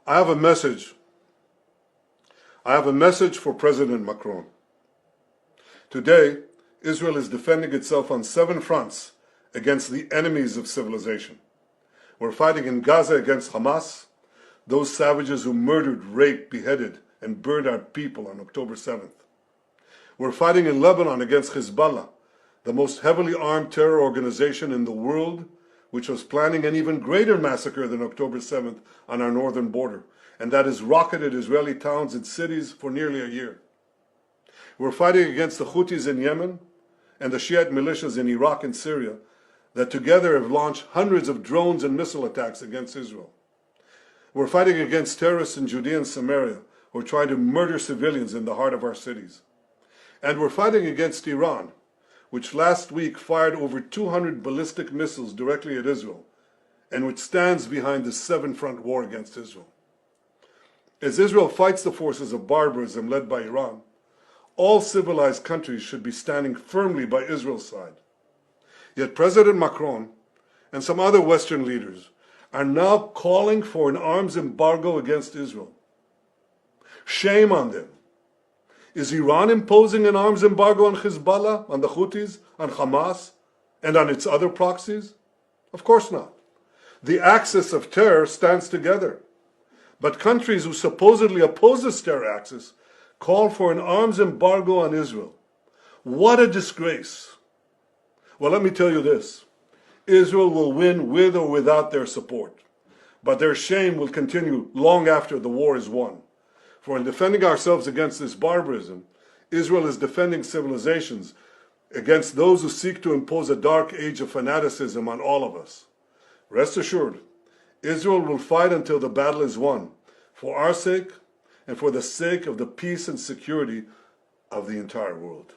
I have a message. I have a message for President Macron. Today, Israel is defending itself on 7 fronts against the enemies of civilization. We're fighting in Gaza against Hamas, those savages who murdered, raped, beheaded, and burned our people on October 7th. We're fighting in Lebanon against Hezbollah, the most heavily armed terror organization in the world, which was planning an even greater massacre than October 7th on our northern border, and that has rocketed Israeli towns and cities for nearly a year. We're fighting against the Houthis in Yemen and the Shiite militias in Iraq and Syria that together have launched hundreds of drones and missile attacks against Israel. We're fighting against terrorists in Judea and Samaria who are trying to murder civilians in the heart of our cities. And we're fighting against Iran, which last week fired over 200 ballistic missiles directly at Israel, and which stands behind the 7-front war against Israel. As Israel fights the forces of barbarism led by Iran, all civilized countries should be standing firmly by Israel's side. Yet President Macron and some other Western leaders are now calling for an arms embargo against Israel. Shame on them. Is Iran imposing an arms embargo on Hezbollah, on the Houthis, on Hamas, and on its other proxies? Of course not. The axis of terror stands together. But countries who supposedly oppose this terror axis call for an arms embargo on Israel. What a disgrace. Well, let me tell you this. Israel will win with or without their support. But their shame will continue long after the war is won. For in defending ourselves against this barbarism, Israel is defending civilizations against those who seek to impose a dark age of fanaticism on all of us. Rest assured, Israel will fight until the battle is won, for our sake and for the sake of the peace and security of the entire world.